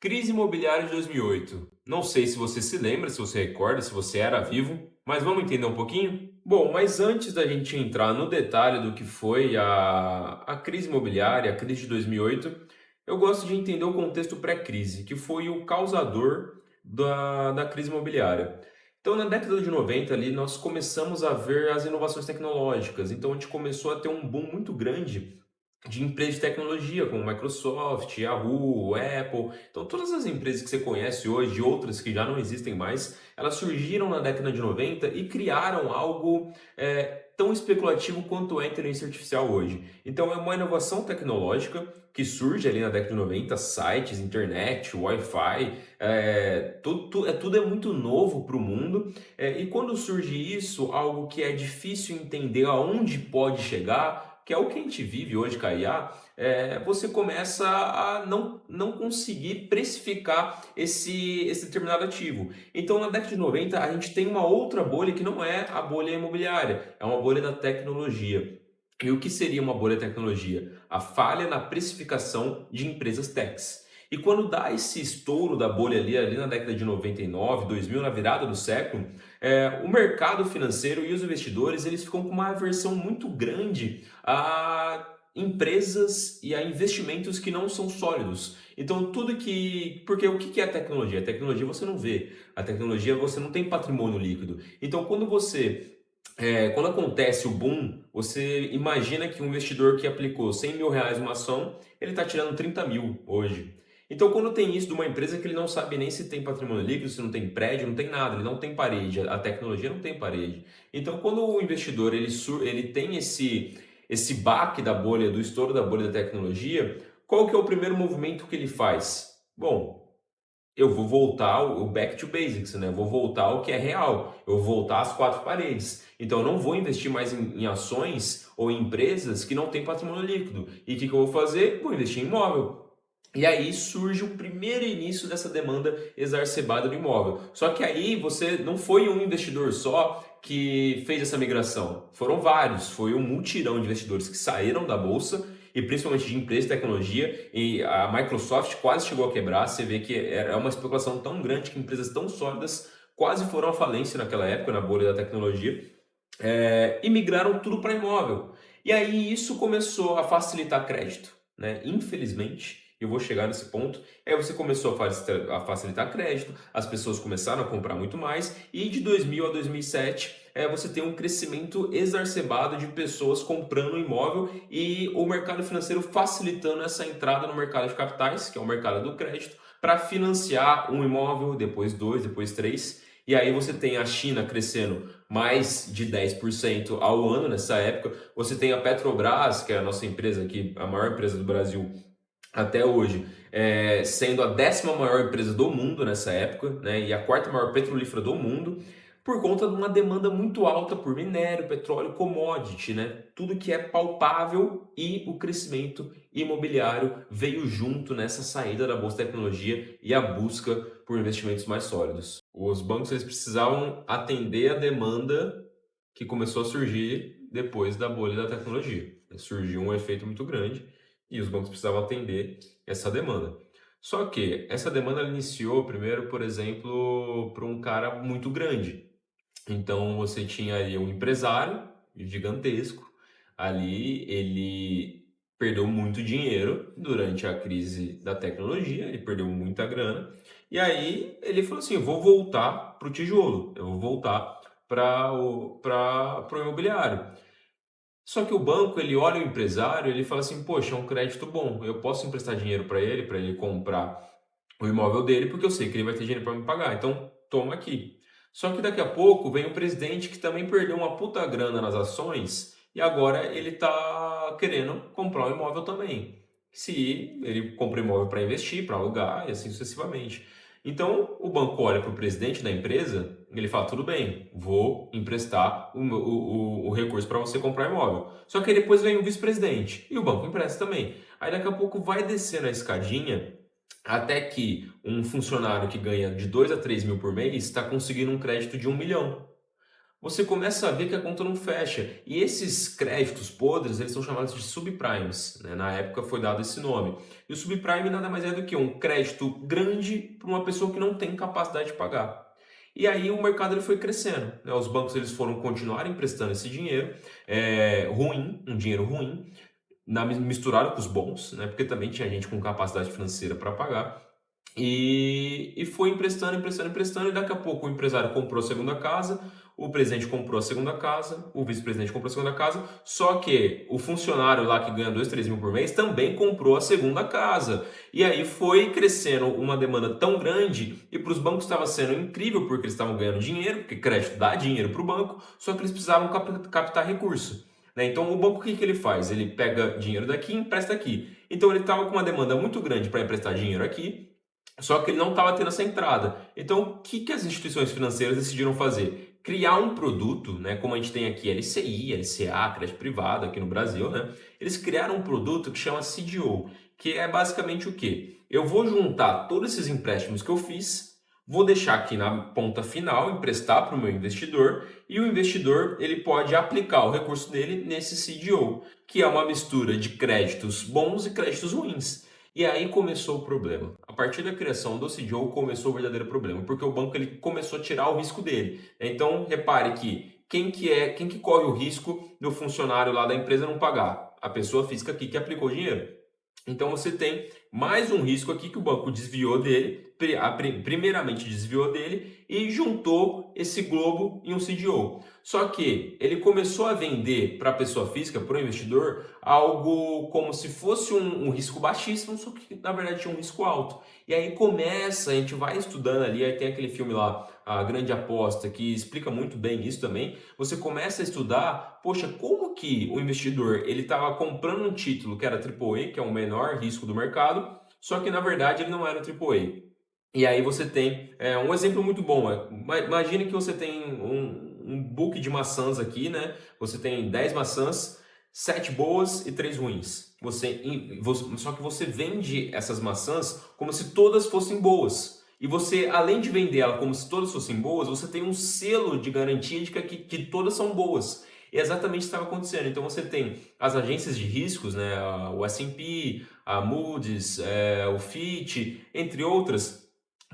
Crise imobiliária de 2008. Não sei se você se lembra, se você recorda, se você era vivo, mas vamos entender um pouquinho? Bom, mas antes da gente entrar no detalhe do que foi a crise imobiliária, a crise de 2008, eu gosto de entender o contexto pré-crise, que foi o causador da crise imobiliária. Então, na década de 90, ali, nós começamos a ver as inovações tecnológicas. Então, a gente começou a ter um boom muito grande de empresas de tecnologia, como Microsoft, Yahoo, Apple. Então, todas as empresas que você conhece hoje, e outras que já não existem mais, elas surgiram na década de 90 e criaram algo tão especulativo quanto é a inteligência artificial hoje. Então, é uma inovação tecnológica que surge ali na década de 90, sites, internet, Wi-Fi, tudo é muito novo para o mundo. E quando surge isso, algo que é difícil entender aonde pode chegar, que é o que a gente vive hoje com a IA, você começa a não conseguir precificar esse determinado ativo. Então, na década de 90, a gente tem uma outra bolha que não é a bolha imobiliária, é uma bolha da tecnologia. E o que seria uma bolha de tecnologia? A falha na precificação de empresas techs. E quando dá esse estouro da bolha ali na década de 99, 2000, na virada do século, o mercado financeiro e os investidores eles ficam com uma aversão muito grande a empresas e a investimentos que não são sólidos. Então, tudo que. Porque o que é a tecnologia? A tecnologia você não vê. A tecnologia você não tem patrimônio líquido. Então, quando acontece o boom, você imagina que um investidor que aplicou 100 mil reais numa ação, ele está tirando 30 mil hoje. Então, quando tem isso de uma empresa que ele não sabe nem se tem patrimônio líquido, se não tem prédio, não tem nada, ele não tem parede, a tecnologia não tem parede. Então, quando o investidor ele tem esse baque da bolha, do estouro da bolha da tecnologia, qual que é o primeiro movimento que ele faz? Bom, eu vou voltar ao back to basics, né? Eu vou voltar ao que é real. Eu vou voltar às quatro paredes. Então, eu não vou investir mais em ações ou em empresas que não têm patrimônio líquido. E o que eu vou fazer? Vou investir em imóvel. E aí surge o primeiro início dessa demanda exacerbada do imóvel. Só que aí você não foi um investidor só que fez essa migração. Foram vários, foi um multirão de investidores que saíram da bolsa e principalmente de empresas de tecnologia, e a Microsoft quase chegou a quebrar. Você vê que é uma especulação tão grande que empresas tão sólidas quase foram à falência naquela época, na bolha da tecnologia, e migraram tudo para imóvel. E aí isso começou a facilitar crédito, né? Infelizmente, eu vou chegar nesse ponto. Aí você começou a facilitar crédito, as pessoas começaram a comprar muito mais, e de 2000 a 2007 você tem um crescimento exacerbado de pessoas comprando imóvel e o mercado financeiro facilitando essa entrada no mercado de capitais, que é o mercado do crédito, para financiar um imóvel, depois dois, depois três. E aí você tem a China crescendo mais de 10% ao ano nessa época. Você tem a Petrobras, que é a nossa empresa aqui, a maior empresa do Brasil até hoje, sendo a 10ª maior empresa do mundo nessa época, né, e a quarta maior petrolífera do mundo, por conta de uma demanda muito alta por minério, petróleo, commodity, né? Tudo que é palpável, e o crescimento imobiliário veio junto nessa saída da bolsa de tecnologia e a busca por investimentos mais sólidos. Os bancos eles precisavam atender a demanda que começou a surgir depois da bolha da tecnologia. Surgiu um efeito muito grande e os bancos precisavam atender essa demanda. Só que essa demanda ela iniciou primeiro, por exemplo, para um cara muito grande. Então você tinha ali um empresário gigantesco, ali ele perdeu muito dinheiro durante a crise da tecnologia, ele perdeu muita grana, e aí ele falou assim: eu vou voltar para o tijolo, eu vou voltar para o imobiliário. Só que o banco, ele olha o empresário, ele fala assim: poxa, é um crédito bom, eu posso emprestar dinheiro para ele comprar o imóvel dele, porque eu sei que ele vai ter dinheiro para me pagar, então toma aqui. Só que daqui a pouco vem o presidente que também perdeu uma puta grana nas ações e agora ele tá querendo comprar um imóvel também. Se ele compra imóvel para investir, para alugar e assim sucessivamente. Então o banco olha para o presidente da empresa e ele fala: tudo bem, vou emprestar o recurso para você comprar imóvel. Só que aí depois vem o vice-presidente e o banco empresta também. Aí daqui a pouco vai descendo a escadinha até que um funcionário que ganha de 2 a 3 mil por mês está conseguindo um crédito de 1 milhão. você começa a ver que a conta não fecha. E esses créditos podres, eles são chamados de subprimes, né? Na época foi dado esse nome. E o subprime nada mais é do que um crédito grande para uma pessoa que não tem capacidade de pagar. E aí o mercado ele foi crescendo, né? Os bancos eles foram continuar emprestando esse dinheiro ruim, um dinheiro ruim, misturado com os bons, né? Porque também tinha gente com capacidade financeira para pagar. E foi emprestando, emprestando, emprestando, e daqui a pouco o empresário comprou a segunda casa, o presidente comprou a segunda casa, o vice-presidente comprou a segunda casa, só que o funcionário lá que ganha 2, 3 mil por mês também comprou a segunda casa. E aí foi crescendo uma demanda tão grande, e para os bancos estava sendo incrível, porque eles estavam ganhando dinheiro, porque crédito dá dinheiro para o banco, só que eles precisavam captar recurso. Né? Então o banco o que ele faz? Ele pega dinheiro daqui e empresta aqui. Então ele estava com uma demanda muito grande para emprestar dinheiro aqui, só que ele não estava tendo essa entrada. Então, o que as instituições financeiras decidiram fazer? Criar um produto, né, como a gente tem aqui LCI, LCA, crédito privado aqui no Brasil, né? Eles criaram um produto que chama CDO, que é basicamente o quê? Eu vou juntar todos esses empréstimos que eu fiz, vou deixar aqui na ponta final, emprestar para o meu investidor, e o investidor ele pode aplicar o recurso dele nesse CDO, que é uma mistura de créditos bons e créditos ruins. E aí começou o problema. A partir da criação do CDO começou o verdadeiro problema, porque o banco ele começou a tirar o risco dele. Então, repare que quem que corre o risco do funcionário lá da empresa não pagar? A pessoa física aqui que aplicou o dinheiro. Então você tem mais um risco aqui que o banco desviou dele, primeiramente desviou dele e juntou esse globo em um CDO. Só que ele começou a vender para a pessoa física, para o investidor, algo como se fosse um risco baixíssimo, só que na verdade tinha um risco alto. E aí começa, a gente vai estudando ali, aí tem aquele filme lá, A Grande Aposta, que explica muito bem isso também. Você começa a estudar, poxa, como que o investidor ele estava comprando um título que era AAA, que é o menor risco do mercado, só que na verdade ele não era AAA. E aí você tem um exemplo muito bom. Imagine que você tem um book de maçãs aqui, né? Você tem 10 maçãs, 7 boas e 3 ruins. Só que você vende essas maçãs como se todas fossem boas. E você, além de vender ela como se todas fossem boas, você tem um selo de garantia de que todas são boas. E é exatamente isso que estava acontecendo. Então você tem as agências de riscos, né? O S&P, a Moody's, o Fitch, entre outras,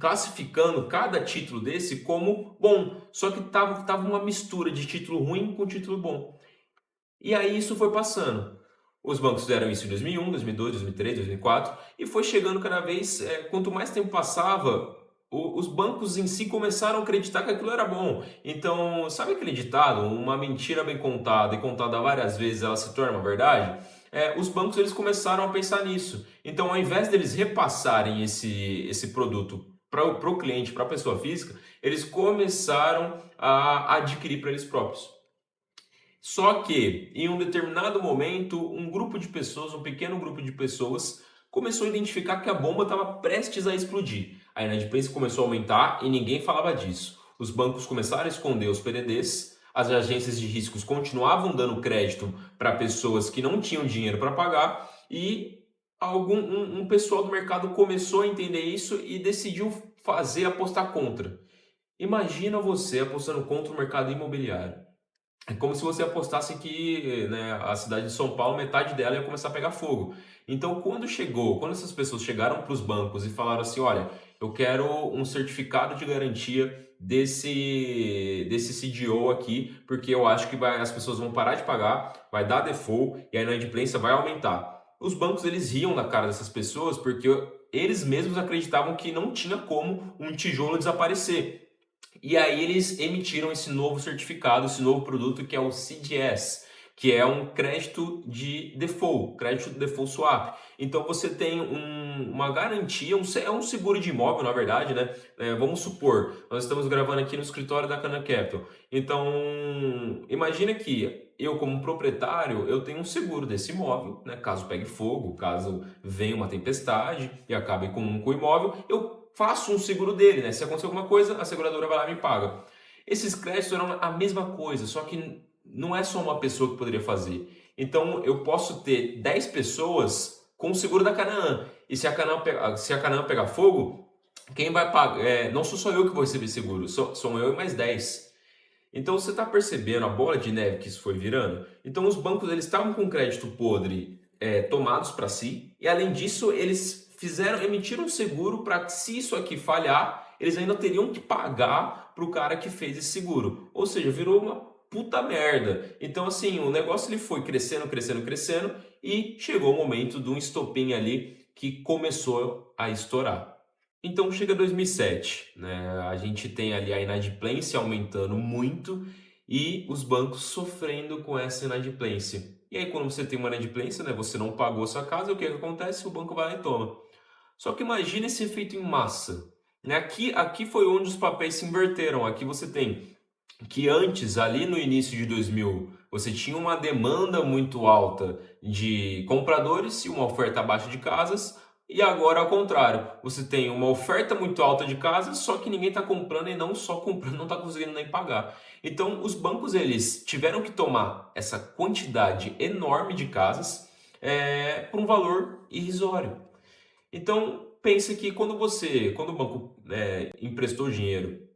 classificando cada título desse como bom, só que tava uma mistura de título ruim com título bom. E aí isso foi passando. Os bancos fizeram isso em 2001, 2002, 2003, 2004 e foi chegando cada vez, quanto mais tempo passava, os bancos em si começaram a acreditar que aquilo era bom. Então, sabe aquele ditado? Uma mentira bem contada e contada várias vezes ela se torna uma verdade? Os bancos eles começaram a pensar nisso. Então, ao invés deles repassarem esse produto para o cliente, para a pessoa física, eles começaram a adquirir para eles próprios. Só que, em um determinado momento, um grupo de pessoas, um pequeno grupo de pessoas, começou a identificar que a bomba estava prestes a explodir. A inadimplência começou a aumentar e ninguém falava disso. Os bancos começaram a esconder os PDDs, as agências de riscos continuavam dando crédito para pessoas que não tinham dinheiro para pagar e um pessoal do mercado começou a entender isso e decidiu apostar contra. Imagina você apostando contra o mercado imobiliário. É como se você apostasse que, né, a cidade de São Paulo, metade dela ia começar a pegar fogo. Então, quando essas pessoas chegaram para os bancos e falaram assim, olha, eu quero um certificado de garantia desse CDO aqui, porque eu acho que as pessoas vão parar de pagar, vai dar default e a inadimplência vai aumentar. Os bancos, eles riam na cara dessas pessoas porque eles mesmos acreditavam que não tinha como um tijolo desaparecer. E aí eles emitiram esse novo certificado, esse novo produto que é o CDS, que é um crédito de default, crédito de default swap. Então você tem uma garantia, é um seguro de imóvel, na verdade, né? Vamos supor, nós estamos gravando aqui no escritório da Cana Capital. Então, imagina que eu, como proprietário, eu tenho um seguro desse imóvel, né? Caso pegue fogo, caso venha uma tempestade e acabe com o imóvel, eu faço um seguro dele, né? Se acontecer alguma coisa, a seguradora vai lá e me paga. Esses créditos eram a mesma coisa, só que não é só uma pessoa que poderia fazer. Então, eu posso ter 10 pessoas com o seguro da Canaã. E se a Canaã pegar fogo, quem vai pagar? Não sou só eu que vou receber seguro, sou eu e mais 10. Então você está percebendo a bola de neve que isso foi virando? Então os bancos eles estavam com crédito podre tomados para si e além disso eles emitiram um seguro para que se isso aqui falhar, eles ainda teriam que pagar para o cara que fez esse seguro. Ou seja, virou uma puta merda. Então assim, o negócio ele foi crescendo, crescendo, crescendo e chegou o momento de um estopim ali que começou a estourar. Então chega 2007, né? A gente tem ali a inadimplência aumentando muito e os bancos sofrendo com essa inadimplência. E aí quando você tem uma inadimplência, né, você não pagou sua casa, o que que acontece? O banco vai lá e toma. Só que imagina esse efeito em massa, né? Aqui foi onde os papéis se inverteram. Aqui você tem que antes, ali no início de 2000, você tinha uma demanda muito alta de compradores e uma oferta baixa de casas, e agora ao contrário, você tem uma oferta muito alta de casas, só que ninguém está comprando e não só comprando, não está conseguindo nem pagar. Então, os bancos eles tiveram que tomar essa quantidade enorme de casas por um valor irrisório. Então, pense que quando o banco emprestou dinheiro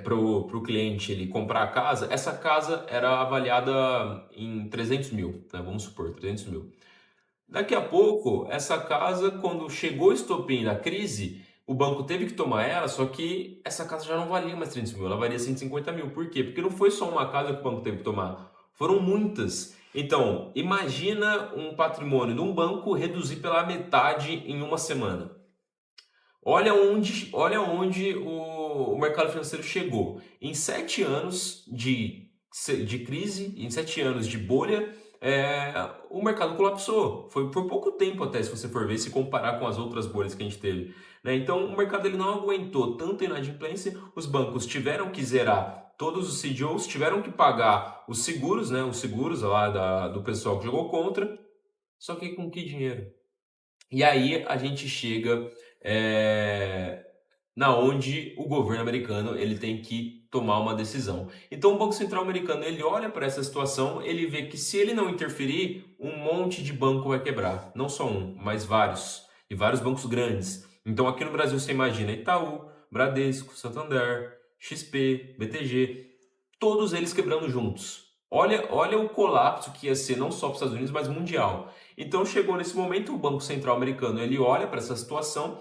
para o cliente ele comprar a casa, essa casa era avaliada em 300 mil, né? Vamos supor, 300 mil. Daqui a pouco, essa casa, quando chegou o estopim da crise, o banco teve que tomar ela, só que essa casa já não valia mais 300 mil, ela valia 150 mil. Por quê? Porque não foi só uma casa que o banco teve que tomar, foram muitas. Então, imagina um patrimônio de um banco reduzir pela metade em uma semana. Olha onde o mercado financeiro chegou. Em 7 anos de crise, em 7 anos de bolha, o mercado colapsou. Foi por pouco tempo até, se você for ver, se comparar com as outras bolhas que a gente teve, né? Então, o mercado ele não aguentou tanta inadimplência, os bancos tiveram que zerar todos os CDOs, tiveram que pagar os seguros, né? Os seguros lá do pessoal que jogou contra, só que com que dinheiro? E aí a gente chega na onde o governo americano ele tem que tomar uma decisão. Então o Banco Central americano ele olha para essa situação, ele vê que se ele não interferir, um monte de banco vai quebrar. Não só um, mas vários. E vários bancos grandes. Então aqui no Brasil você imagina Itaú, Bradesco, Santander, XP, BTG, todos eles quebrando juntos. Olha o colapso que ia ser não só para os Estados Unidos, mas mundial. Então chegou nesse momento, o Banco Central americano ele olha para essa situação,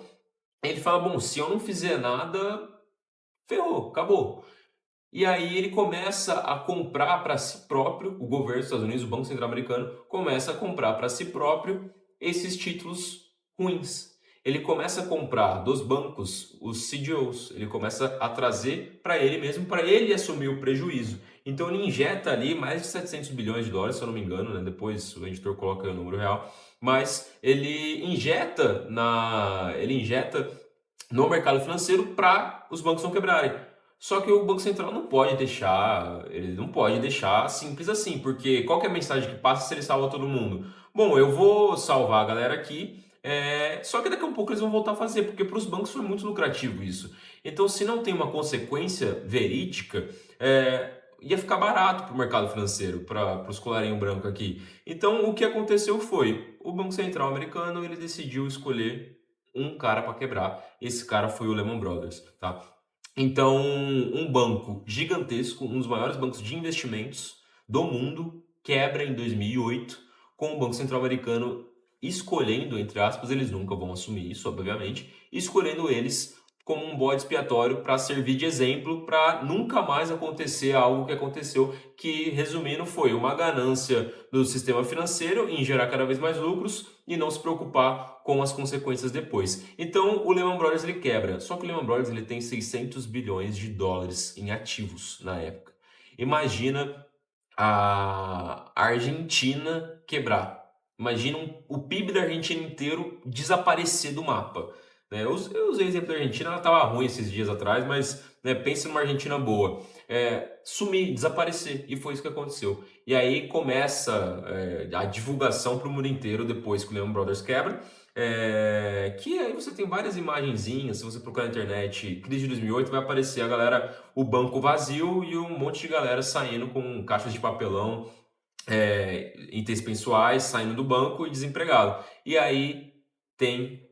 ele fala, bom, se eu não fizer nada, ferrou, acabou. E aí ele começa a comprar para si próprio, o governo dos Estados Unidos, o Banco Central americano, começa a comprar para si próprio esses títulos ruins. Ele começa a comprar dos bancos os CDOs, ele começa a trazer para ele mesmo, para ele assumir o prejuízo. Então ele injeta ali mais de 700 bilhões de dólares, se eu não me engano, né? Depois o editor coloca o número real, mas ele injeta no mercado financeiro para os bancos não quebrarem. Só que o Banco Central ele não pode deixar simples assim, porque qual que é a mensagem que passa se ele salva todo mundo? Bom, eu vou salvar a galera aqui, só que daqui a pouco eles vão voltar a fazer, porque para os bancos foi muito lucrativo isso. Então, se não tem uma consequência verídica, ia ficar barato para o mercado financeiro, para os colarinho branco aqui. Então, o que aconteceu foi, o Banco Central americano ele decidiu escolher um cara para quebrar. Esse cara foi o Lehman Brothers, tá? Então, um banco gigantesco, um dos maiores bancos de investimentos do mundo, quebra em 2008, com o Banco Central americano escolhendo, entre aspas, eles nunca vão assumir isso, obviamente, escolhendo eles como um bode expiatório para servir de exemplo para nunca mais acontecer algo que aconteceu, que, resumindo, foi uma ganância do sistema financeiro em gerar cada vez mais lucros e não se preocupar com as consequências depois. Então, o Lehman Brothers ele quebra. Só que o Lehman Brothers ele tem 600 bilhões de dólares em ativos na época. Imagina a Argentina quebrar. Imagina o PIB da Argentina inteiro desaparecer do mapa. Né? Eu usei o exemplo da Argentina, ela estava ruim esses dias atrás, mas né, pense numa Argentina boa. Sumir, desaparecer, e foi isso que aconteceu. E aí começa a divulgação para o mundo inteiro depois que o Lehman Brothers quebra, que aí você tem várias imagenzinhas, se você procurar na internet, crise de 2008, vai aparecer a galera, o banco vazio e um monte de galera saindo com caixas de papelão, itens pessoais, saindo do banco e desempregado. E aí tem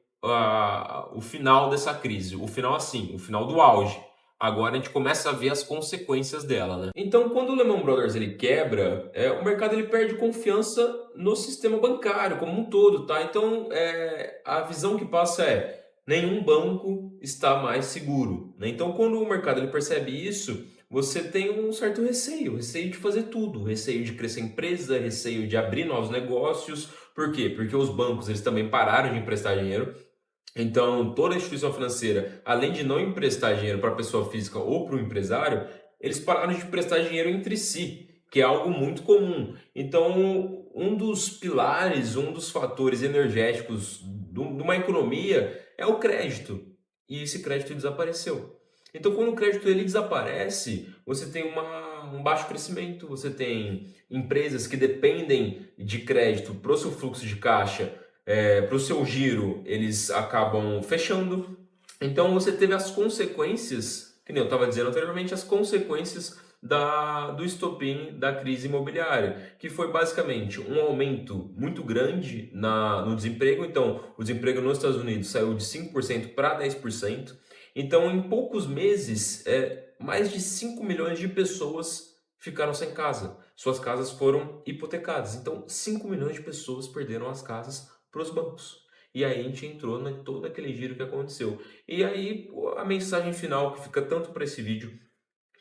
o final dessa crise, o final assim, o final do auge. Agora a gente começa a ver as consequências dela, né? Então, quando o Lehman Brothers ele quebra, o mercado ele perde confiança no sistema bancário como um todo, tá? Então, a visão que passa é nenhum banco está mais seguro, né? Então, quando o mercado ele percebe isso, você tem um certo receio, receio de fazer tudo, receio de crescer a empresa, receio de abrir novos negócios. Por quê? Porque os bancos eles também pararam de emprestar dinheiro. Então, toda instituição financeira, além de não emprestar dinheiro para a pessoa física ou para o empresário, eles pararam de emprestar dinheiro entre si, que é algo muito comum. Então, um dos pilares, um dos fatores energéticos de uma economia é o crédito. E esse crédito desapareceu. Então, quando o crédito ele desaparece, você tem um baixo crescimento, você tem empresas que dependem de crédito para o seu fluxo de caixa, para o seu giro, eles acabam fechando. Então você teve as consequências, que nem eu estava dizendo anteriormente, as consequências do estopim da crise imobiliária, que foi basicamente um aumento muito grande no desemprego. Então, o desemprego nos Estados Unidos saiu de 5% para 10%. Então, em poucos meses, mais de 5 milhões de pessoas ficaram sem casa. Suas casas foram hipotecadas. Então, 5 milhões de pessoas perderam as casas para os bancos. E aí a gente entrou em todo aquele giro que aconteceu. E aí a mensagem final que fica tanto para esse vídeo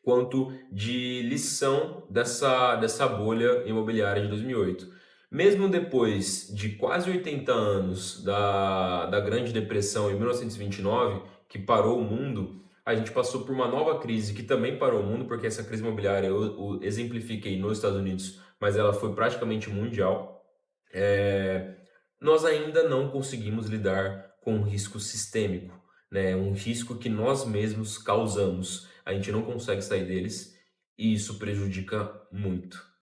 quanto de lição dessa bolha imobiliária de 2008. Mesmo depois de quase 80 anos da Grande Depressão em 1929, que parou o mundo, a gente passou por uma nova crise que também parou o mundo, porque essa crise imobiliária eu exemplifiquei nos Estados Unidos, mas ela foi praticamente mundial. Nós ainda não conseguimos lidar com um risco sistêmico, né? Um risco que nós mesmos causamos. A gente não consegue sair deles e isso prejudica muito.